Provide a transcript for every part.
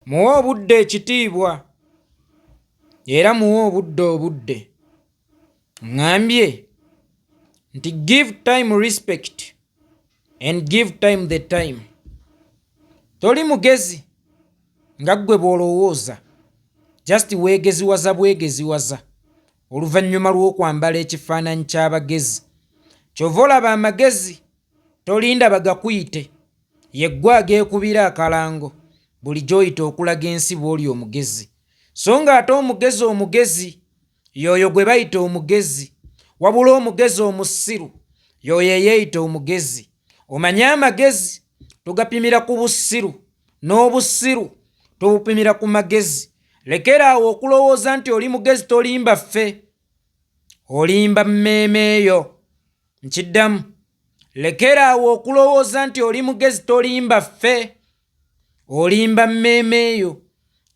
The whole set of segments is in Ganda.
muwe obudde ekitiibwa era muwe obudde obudde. Ngambye nti give time respect and give time the time. Toli mugezi nga ggwe bw'olowooza, just weegeziwaza bwegeziwaza oluvannyuma lw'okwambala ekifaananyi ky'abagezi. Kyova olaba amagezi tolinda bagakuyite, yeggwe ageekubira akalango buli gy'oyita okulaga ensi bw'oli omugezi. So nga ate omugezi y'oyo gwe bayita omugezi, wabula omugezi omusiru y'oyo eyeeyita omugezi. Omanye amagezi tugapimira ku busiru, n'obusiru tubupimira ku magezi. Lekera awo okulowooza nti oli mugezi tolimba ffe, olimba mmeeme eyo. Nkiddamu, lekera awo okulowooza nti oli mugezi tolimba ffe, olimba mmeeme eyo.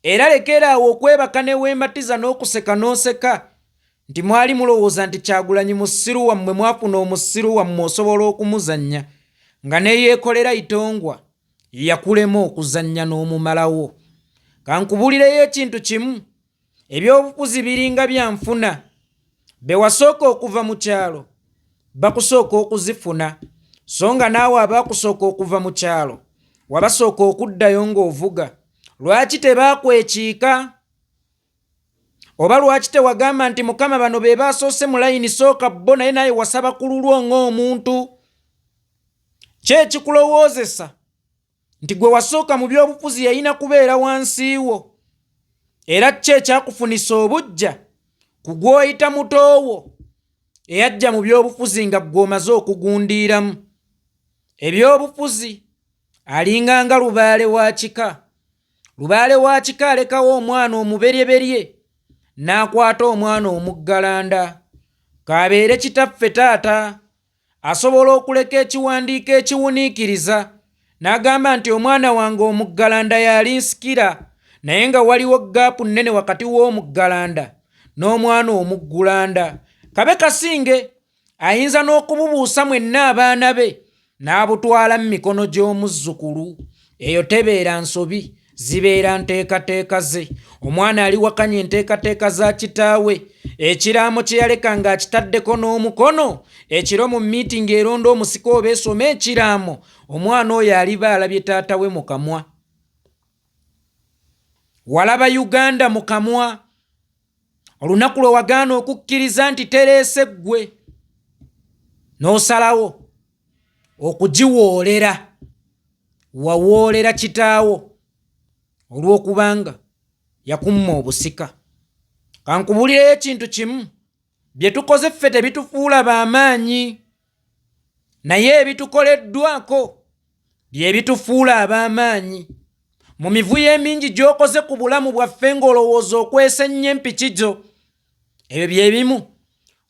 Era lekera awo okwebaka ne weematiza n'okuseka n'oseka nti mwali mulowooza nti Kyagulanyi musiru wammwe, mwafuna omusiru wammwe osobola okumuzannya nga neyeekolera itongwa yakulema okuzannya n'omumalawo. Kankubulireyo ekintu kimu, ebyobufuzi biringa byanfuna. Be wasooka okuva mu kyalo bakusooka okuzifuna, so nga naawe abaakusooka okuva mu kyalo wabasooka okuddayo ng'ovuga. Lwaki tebaakwekiika? Oba lwaki tewagamba nti Mukama bano be baasoose mu layini, sooka bo naye naye wasaba ku lulwo ng'omuntu? Ki ekikulowoozesa nti gwe wasooka mu byobufuzi yalina kubeera wansi wo? Era ki ekyakufunisa obujja ku gw'oyita mutoowo eyajja mu byobufuzi nga gw'omaze okugundiiramu? Ebyobufuzi alinga nga lubaale wa kika. Lubaale wa kika alekawo omwana omuberyeberye n'akwata omwana omuggalanda. Kabeere kitaffe taata asobola okuleka ekiwandiiko ekiwuniikiriza n'agamba nti omwana wange omuggalanda yalinsikira, naye nga waliwo gaapu nnene wakati w'omuggalanda n'omwana omuggulanda. Kabe kasinge ayinza n'okububuusa mwenna abaana be n'abutwala mu mikono gy'omuzzukulu. Eyo tebeera nsobi, zibeera nteekateeka ze. Omwana ali wakanya enteekateeka za kitaawe. Ekiraamo kye yaleka ng'akitaddeko n'omukono, ekiro mu miitingi eronda omusika oba esoma ekiraamo, omwana oyo aliba alabye taata we mu kamwa. Walaba Uganda mu kamwa olunaku lwe wagaana okukkiriza nti tereese ggwe, n'osalawo okugiwoolera. Wawoolera kitaawo olw'okubanga yakumma obusika. Kankubulireyo ekintu kimu, bye tukoze ffe tebitufuula b'amaanyi, naye ebitukoleddwako bye bitufuula ab'amaanyi. Mu mivuyo emingi gy'okoze ku bulamu bwaffe ng'olowooza okwesa ennyempiki gyo, ebyo bye bimu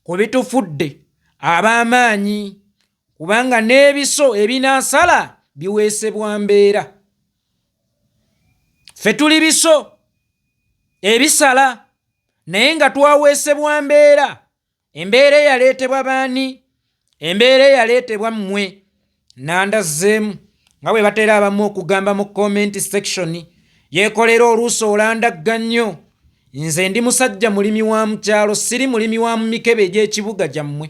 ku bitufudde ab'amaanyi, kubanga n'ebiso ebinaasala biweesebwa mbeera. Ffe tuli biso ebisala naye nga twaweesebwa mbeera. Embeera eyaleetebwa baani? Embeera eyaleetebwa mmwe. Nandazzeemu nga bwe batera abamu okugamba mu comment section, yeekolera oluusi olandagga nnyo. Nze ndi musajja mulimi wa mu kyalo, siri mulimi wa mu mikebe egy'ekibuga gyammwe.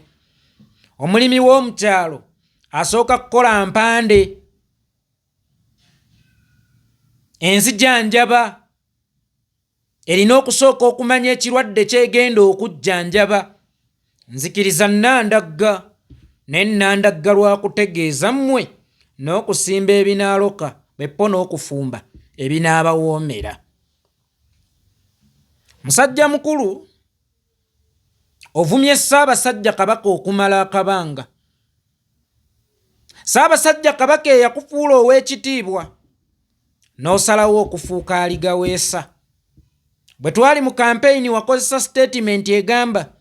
Omulimi w'omu kyalo asooka kukola mpande, enzijanjaba, erina okusooka okumanya ekirwadde kyegenda okujjanjaba. Nzikiriza nnandagga, naye nnandagga lwakutegeeza mmwe n'okusimba ebinaaloka beppo n'okufumba ebinaabawoomera. Musajja mukulu, ovumye Ssaabasajja Kabaka okumala akabanga. Ssaabasajja Kabaka eyakufuula ow'ekitiibwa n'osalawo okufuuka aligaweesa. Bwe twali mu kampeyini wakozesa statement egamba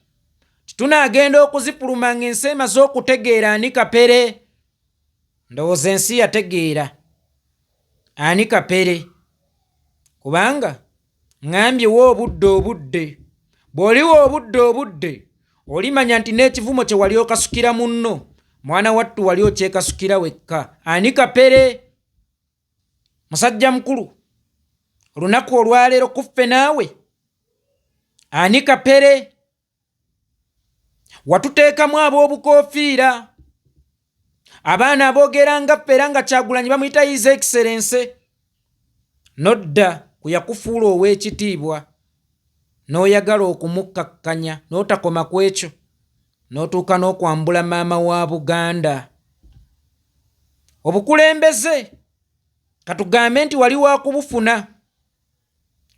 tunaagenda okuzifuluma ng'ensi emaze okutegeera ani kapere. Ndowooza ensi yategeera ani kapere, kubanga ngambye wa obudde. Bw'oliwa obudde olimanya nti n'ekivumo kye wali okasukira munno, mwana wattu wali okyekasukira wekka. Ani kapere? Musajja mukulu, olunaku olwaleero kuffe naawe ani kapere watuteekamu ab'obukoofiira abaana aboogera nga ffe era nga Kyagulanyi bamuyita his excellence nodda ku yakufuula ow'ekitiibwa n'oyagala okumukkakkanya n'otakoma ku ekyo n'otuuka n'okwambula maama wa Buganda. Obukulembeze katugambe nti wali wakubufuna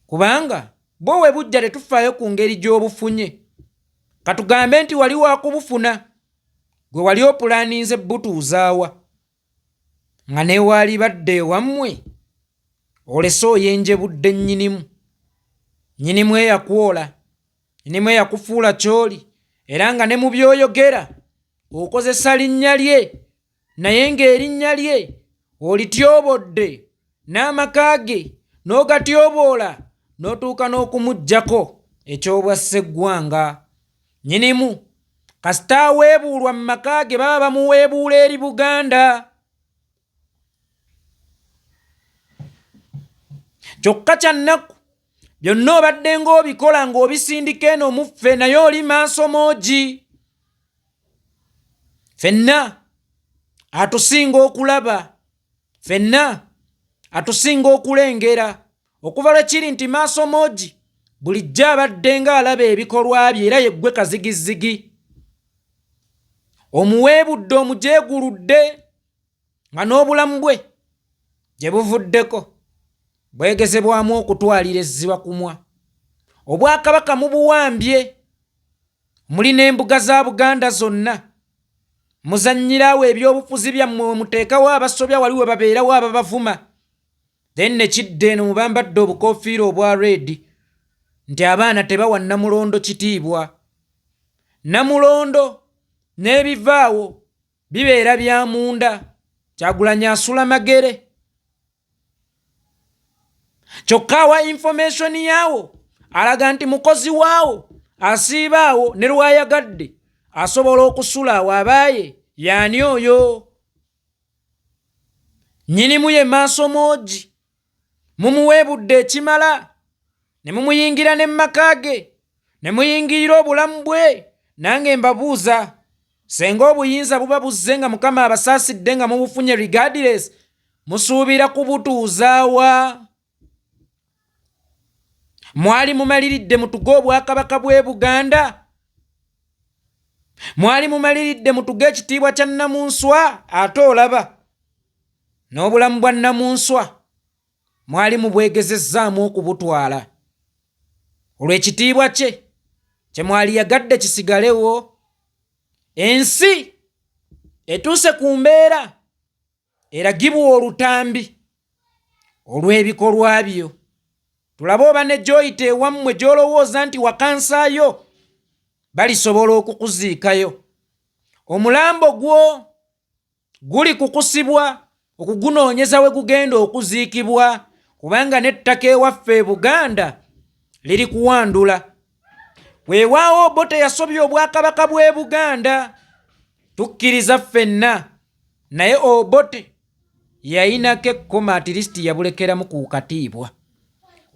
kubanga bwo we bujja tetufaayo ku ngeri gy'obufunye. Katugambe nti wali wakubufuna gwe wali opulaninze butuuzaawa nga newaali badde wammwe olese oyenjebudde nnyinimu eyakwola, nnyinimu eyakufuula kyoli era nga ne mu byoyogera okozesa linnya lye naye ng'erinnya lye olityobodde n'amaka ge n'ogatyoboola n'otuuka n'okumuggyako ekyobwasseggwanga. Nnyinimu kasita aweebuulwa mu maka ge baba bamuweebuula eri Buganda. Kyokka kyannaku byonna obadde ng'obikola ng'obisindika eno mu ffe naye oli maaso moogi. Ffenna atusinga okulaba, ffenna atusinga okulengera okuva lwe kiri nti maaso moogi bulijjo abadde ng'alaba ebikolwa bye era yeggwe kazigizigi. Omuweebudde omujeeguludde nga n'obulamu bwe gye buvuddeko bwegezebwamu okutwalira ezziba kumwa. Obwakabaka mubuwambye, mulina embuga za Buganda zonna, muzannyirawo ebyobufuzi byammwe muteekawo abasobya wali we babeerawo ababavuma. Then ne kidde eno mubambadde obukoofiira obwa red nti abaana tebawa Namulondo kitiibwa. Namulondo n'ebivaawo bibeera bya munda. Kyagulanyi asula magere. Kyokka awa information yaawo alaga nti mukozi waawo asiibaawo ne lwayagadde asobola okusula awo abaaye yaani oyo. Nnyinimu ye maaso moogi mumuweebudde ekimala ne mumuyingira ne maka ge ne muyingirira obulamu bwe. Nange mbabuuza senga obuyinza buba buzze nga Mukama abasaasidde nga mubufunye regardless musuubira kubutuuzaawa? Mwali mumaliridde mutuge obwakabaka bw'e Buganda? Mwali mumaliridde mutuge ekitiibwa kya Namunswa? Ate olaba n'obulamu bwa Namunswa mwali mubwegezezzaamu okubutwala olw'ekitiibwa kye kye mwali yagadde kisigalewo. Ensi etuuse ku mbeera eragibwa olutambi olw'ebikolwa byo. Tulabe oba ne Joyita ewammwe gy'olowooza nti wakansaayo balisobola okukuziikayo. Omulambo gwo guli kukusibwa okugunoonyeza we gugenda okuziikibwa kubanga n'ettaka ewaffe e Buganda liri kuwandula. Weewaawo Obote yasobya obwakabaka bw'e Buganda, tukkiriza ffenna, naye Obote yayinako ekkoma at least yabulekeramu ku katiibwa.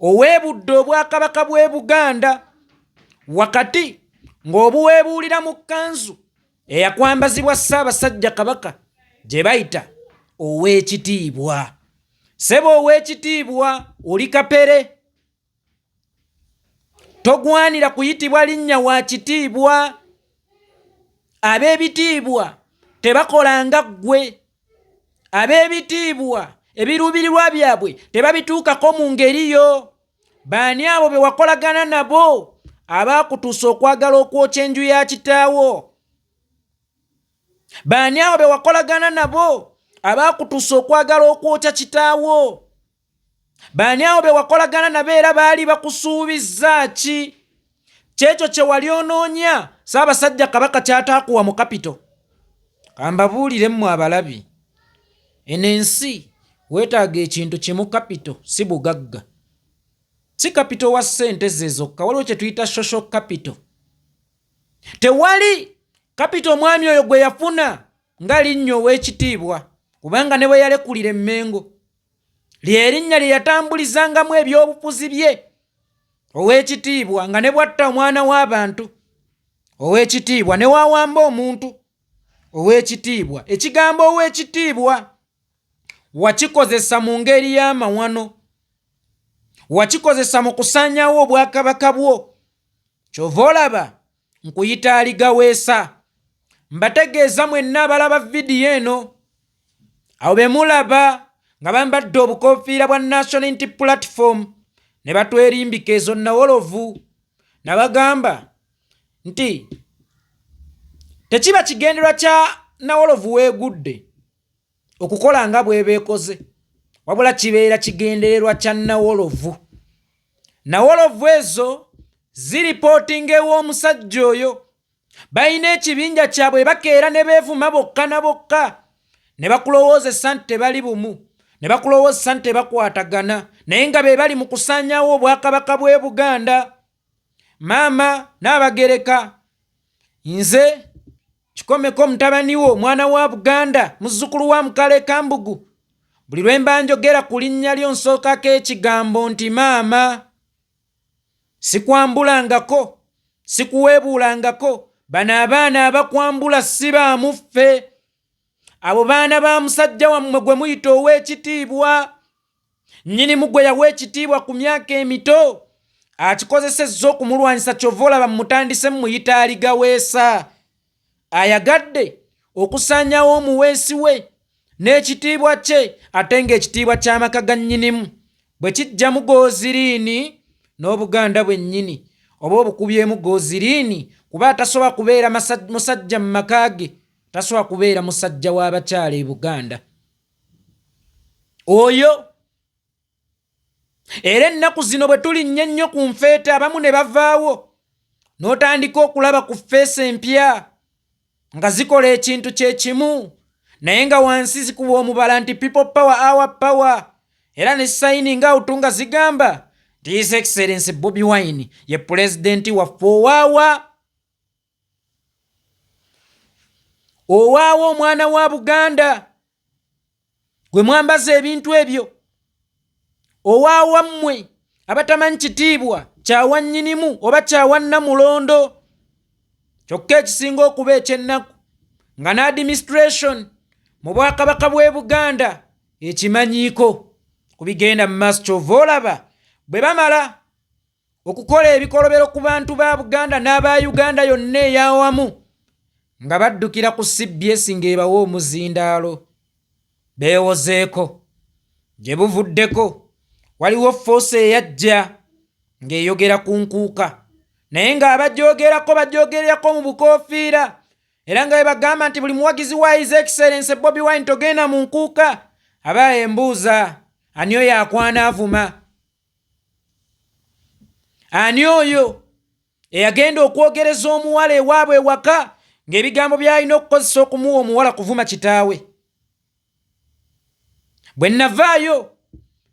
Oweebudde obwakabaka bw'e Buganda wakati ng'obuweebuulira mu kkanzu eyakwambazibwa Ssaabasajja Kabaka gye bayita ow'ekitiibwa. Ssebo ow'ekitiibwa oli kapere, togwanira kuyitibwa linnya wa kitiibwa. Ab'ebitiibwa tebakola nga ggwe. Ab'ebitiibwa ebiruubirirwa byabwe tebabituukako mu ngeri yo. Baani abo be wakolagana nabo abaakutuusa okwagala okwokya enju ya kitaawo? Baani abo be wakolagana nabo abaakutuusa okwagala okwokya kitaawo? Baani abo be wakolagana nabo era baali bakusuubizza ki? Kyekyo kye wali onoonya Ssaabasajja Kabaka ky'ataakuwa mu kapito. Kambabuulire mmwe abalabi, eno ensi weetaaga ekintu kimu kapito, si bugagga. Si kapito wa ssente ze zokka, waliwo kye tuyita social capital. Tewali kapito omwami oyo gwe yafuna nga linnya ow'ekitiibwa kubanga ne bwe yalekulira emmengo lyerinnya lye yatambulizangamu ebyobufuzi bye. Ow'ekitiibwa nga ne bwatta omwana w'abantu. Ow'ekitiibwa ne wawamba omuntu. Ow'ekitiibwa. Ekigambo ow'ekitiibwa wakikozesa mu ngeri y'amawano. Wakikozesa mu kusaanyaawo obwakabaka bwo. Kyova olaba nkuyita aligaweesa. Mbategeeza mwenna abalaba vidiyo eno. Awo be mulaba nga bambadde obukoofiira bwa National Unity Platform ne batwerimbika ezo Nawolovu. Nabagamba nti tekiba kigenderwa kya Nawolovu weegudde okukola nga bwe beekoze, wabula kibeera kigendererwa kya Nawolovu. Nawolovu ezo ziripootinga ew'omusajja oyo. Balina ekibinja kyabwe bakeera ne beevuma bokka na bokka. Ne bakulowoozesa nti tebali bumu. Ne bakulowoozesa nti tebakwatagana. Naye nga be bali mu kusaanyaawo obwakabaka bw'e Buganda. Maama Nnaabagereka, nze Kikomeko mutabani wo, mwana wa Buganda, muzzukulu wa Mukale Kambugu. Buli lwe mba njogera ku linnya lyo nsookako ekigambo nti maama. Sikwambulangako, sikuweebuulangako. Bano abaana abakwambula si baamuffe. Abo baana ba musajja wammwe gwe muyita ow'ekitiibwa. Nnyinimu gwe yawa ekitiibwa ku myaka emito. Akikozesezza okumulwanyisa, kyova olaba mutandise muyita aligaweesa. Ayagadde okusaanyaawo omuweesi we n'ekitiibwa kye, ate ng'ekitiibwa ky'amaka ga nnyinimu bwe kijjamu Goziriini n'Obuganda bwennyini oba obukubyemu Goziriini, kuba atasobola kubeera musajja mu maka ge, tasobola kubeera musajja w'abakyala e Buganda oyo. Era ennaku zino bwe tulinnya ennyo ku nfeete, abamu ne bavaawo n'otandika okulaba ku ffeesi empya nga zikola ekintu kye kimu, naye nga wansi zikuba omubala nti people power, our power. Era ne sayini nga utunga zigamba nti His Excellency Bobi Wine ye pulezidenti waffe owaawa. Owaawa omwana wa Buganda gwe mwambaza ebintu ebyo. Owaawa mmwe abatamanyi kitiibwa kyawa nnyinimu oba kyawa Namulondo. Kyokka ekisinga okuba eky'ennaku nga n'administration mu bwakabaka bw'e Buganda ekimanyiiko ku bigenda mu maaso. Kyova olaba bwe bamala okukola ebikolobero ku bantu ba Buganda n'aba Uganda yonna ey'awamu nga baddukira ku CBS ng'ebawa omuzindaalo, beewozeeko. Gye buvuddeko waliwo force eyajja ng'eyogera ku nkuuka, naye ng'abajoogerako bajoogerako mu bukoofiira, era nga bagamba nti buli muwagizi wa His Excellency Bobi Wine togenda mu nkuuka. Aba embuuza, ani oyo akwana avuma? Ani oyo eyagenda okwogereza omuwala ewaabwe ewaka ng'ebigambo by'alina okukozesa okumuwa omuwala kuvuma kitaawe? Bwe navaayo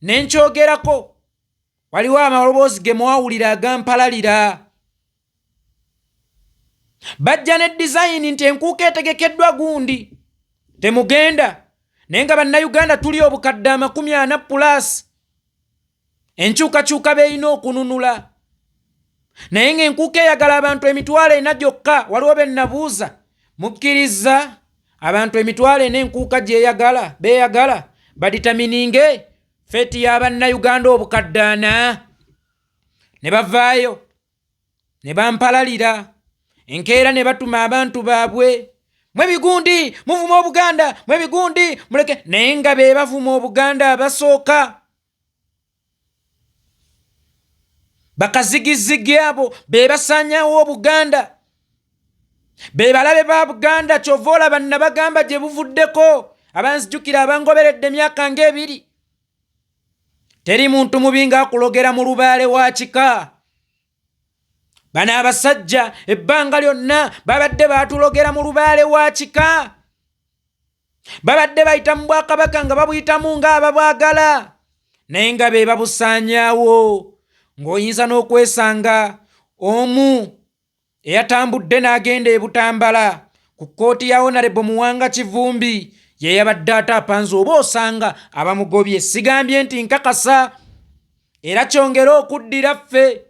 ne nkyogerako, waliwo amaloboozi ge mwawulira agampalalira. Bajja ne design nti enkuuka etegekeddwa gundi, temugenda. Naye nga bannayuganda tuli obukadde 40+. Enkyukakyuka beeyina okununula. Naye ng'enkuuka eyagala abantu emitwalo 4 gyokka. Waliwo be nabuuza, mukkiriza abantu emitwalo 4 enkuuka gyeyagala beeyagala baditamininge feeti y'abannayuganda obukadde 4? Ne bavaayo ne bampalalira, enkeera ne batuma abantu baabwe, mwe bigundi muvuma Obuganda, mwe bigundi muleke. Naye nga be bavuma Obuganda abasooka, bakazigizigi abo be basaanyaawo Obuganda, be balabe ba Buganda. Kyova olaba nabagamba gye buvuddeko. Abanzijukira abangoberedde emyaka ng'ebiri, teri muntu mubi ng'akulogera mu lubaale wa kika. Bano abasajja ebbanga lyonna babadde baatulogera mu lubaale wa kika. Babadde bayita mu bwakabaka nga babuyitamu ng'ababwagala, naye nga be babusaanyaawo. Ng'oyinza n'okwesanga omu eyatambudde n'agenda e Butambala ku kkooti ya Honorable Muwanga Kivumbi ye yabadde ataapanze oba osanga abamugobye. Sigambye nti nkakasa, era kyongera okuddira ffe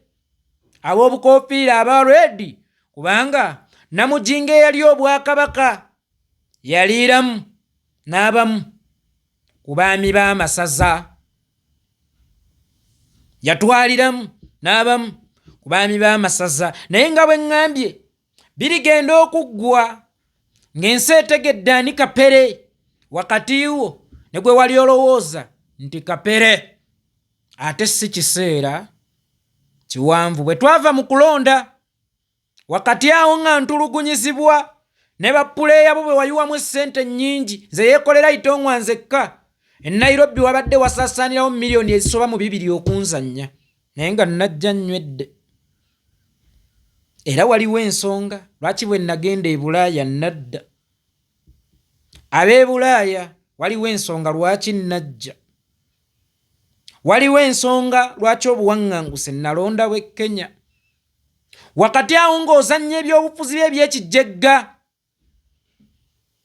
ab'obukoofiira aba ready, kubanga Namujinga eyali obwakabaka yaliiramu n'abamu ku baami b'amasaza, yatwaliramu n'abamu ku baami b'amasaza. Naye nga bwe ŋŋambye birigenda okuggwa ng'ensi etegedde ani kapere wakati wo ne gwe wali olowooza nti kapere. Ate si kiseera kiwanvu bwe twava mu kulonda, wakati awo nga ntulugunyizibwa ne bapuleeya bo bwe wayiwamu essente nnyingi ze yeekolera itongwa nzekka. E Nairobi wabadde wasaasaanirawo miliyoni ezisoba mu 2 okunzannya, naye nga najja nywedde. Era waliwo ensonga lwaki bwe nagenda e Bulaaya nadda. Ab'e Bulaaya waliwo ensonga lwaki najja. Waliwo ensonga lwaki obuwaŋŋanguse nalondawo e Kenya. Wakati awo ng'ozannya ebyobufuzi bye eby'ekijjegga,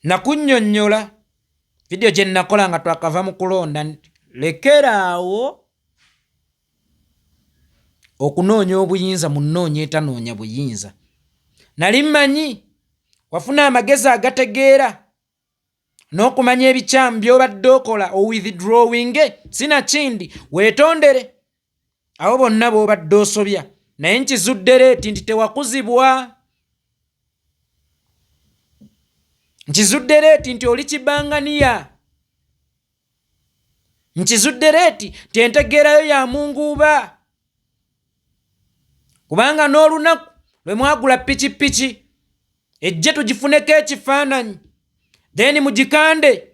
nakunnyonnyola vidiyo gye nakola nga twakava mu kulonda nti lekeraawo okunoonya obuyinza mu nnoonya etanoonya buyinza. Nali mmanyi wafuna amagezi agategeera n'okumanya ebikyamu by'obadde okola owithdrawing, sinakindi weetondere abo bonna b'obadde osobya. Naye nkizudde leeti nti tewakuzibwa. Nkizudde leeti nti oli kibanganiya. Nkizudde leeti nti entegeerayo ya munguuba. Kubanga n'olunaku lwe mwagula pikipiki ejje tugifuneko ekifaananyi, then mugikande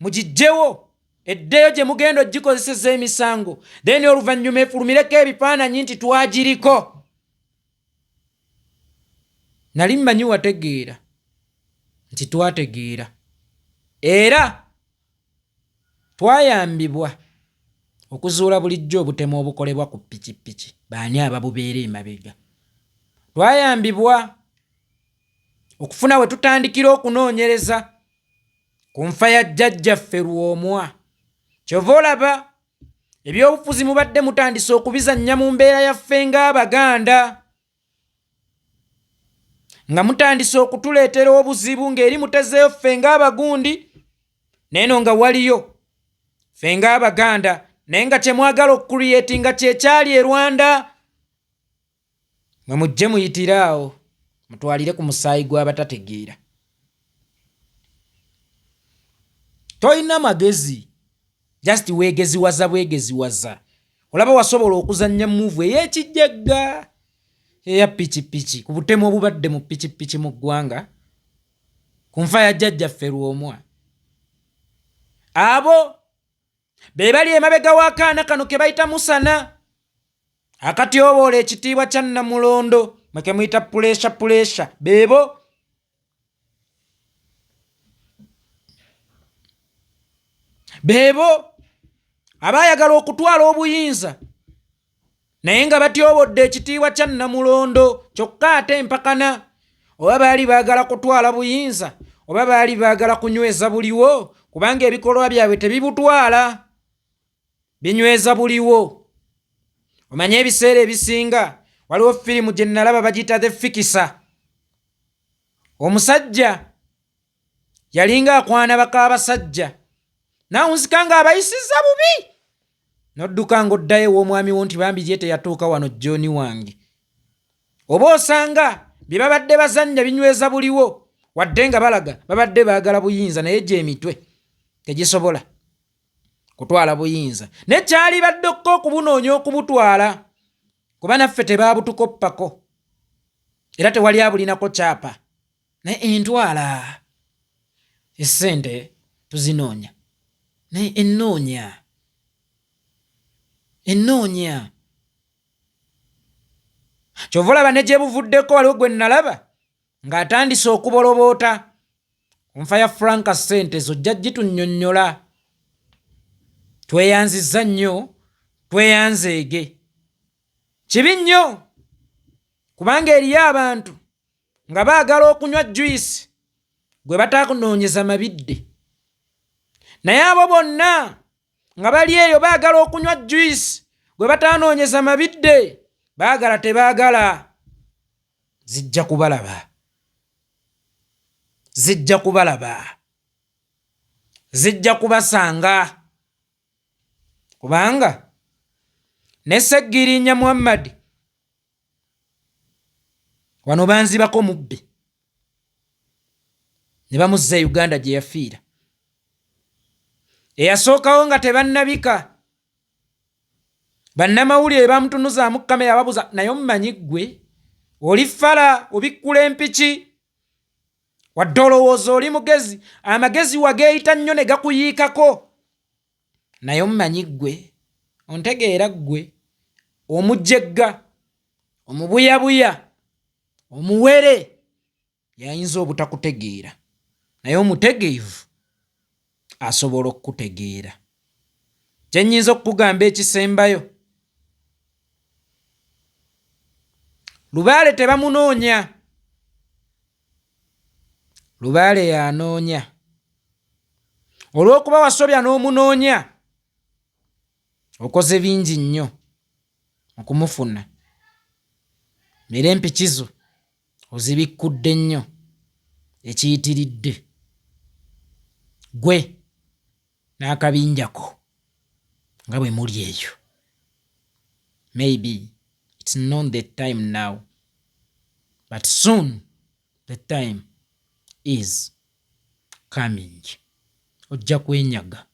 mugijjewo eddeyo gye mugenda ogikozeseza emisango, then oluvannyuma efulumireko ebifaananyi nti twagiriko. Nali mmanyi wategeera nti twategeera, era twayambibwa okuzuula bulijjo obutemu obukolebwa ku pikipiki baani ababubeera emabega. Twayambibwa okufuna we tutandikira okunoonyereza ku nfa ya jjajjaffe Lwomwa. Kyova olaba ebyobufuzi mubadde mutandise okubizannya mu mbeera yaffe ng'Abaganda, nga mutandise okutuleetera obuzibu ng'eri mutezeeyo ffe ng'Abagundi, neeno nga waliyo ffe ng'Abaganda, naye nga kye mwagala okukuliyetinga kye kyali e Rwanda. Mwe mujje muyitiraawo mutwalire ku musaayi gw'abatategeera. Toyina magezi, just weegeziwaza bwegeziwaza. Olaba wasobola okuzannya muvu ey'ekijjegga eya pikipiki ku butemu obubadde mu pikipiki mu ggwanga ku nfa ya jjajjaffe Lwomwa. Abo be bali emabega w'akaana kano ke bayita Musana akatyoboola ekitiibwa kya Namulondo mwe ke muyita puleesha. Beebo abaayagala okutwala obuyinza naye nga batyobodde ekitiibwa kya Namulondo, kyokka ate empakana oba baali baagala kutwala buyinza oba baali baagala kunyweza buliwo, kubanga ebikolwa byabwe tebibutwala, binyweza buliwo. Omanye ebiseera ebisinga waliwo firimu gye nalaba bagiyita The Fikisa. Omusajja yalinga akwana bak'abasajja nawunzika ng'abayisiza bubi, nodduka ng'oddayo ew'omwami wo nti bambi ye teyatuuka wano John wange. Oba osanga bye babadde bazannya binyweza buliwo, wadde nga balaga babadde baagala buyinza, naye gy'emitwe tegisobola kutwala buyinza. Ne kyali baddeko okubunoonya okubutwala, kuba naffe tebaabutukoppako era tewali abulinako kyapa. Naye entwala essente tuzinoonya, naye ennoonya. Kyova olaba ne gye buvuddeko waliwo gwe nalaba ng'atandise okuboloboota ku nfa ya Franka ssente zo jja gitunnyonnyola. Tweyanzizza nnyo, tweyanzeege. Kibi nnyo kubanga eriyo abantu nga baagala okunywa juyisi gwe bataakunoonyeza mabidde naye abo bonna nga bali eyo baagala okunywa juice gwe bataanoonyeza mabidde, baagala tebaagala, zijja kubalaba, zijja kubalaba, zijja kubasanga, kubanga ne Sseggirinya Muhammad wano banzibako mubbe ne bamuzza Uganda gye yafiira. Eyasookawo nga tebannabika, bannamawulire bamutunuzaamu kamera babuza, naye omumanyi ggwe oli fala obikkula empiki wadde olowooza oli mugezi, amagezi wageeyita nnyo ne gakuyiikako, naye omumanyi ggwe ontegeera ggwe omujjegga, omubuyabuya, omuwere yayinza obutakutegeera, naye omutegeevu asobola okukutegeera. Kye nnyinza okukugamba ekisembayo, Lubaale tebamunoonya, Lubaale yanoonya. Olw'okuba wasobya n'omunoonya, okoze bingi nnyo okumufuna, era empiki zo ozibikkudde nnyo ekiyitiridde gwe n'akabinjako nga bwe muli eyo. Maybe it's not the time now, but soon the time is coming. Ojja kwenyaga.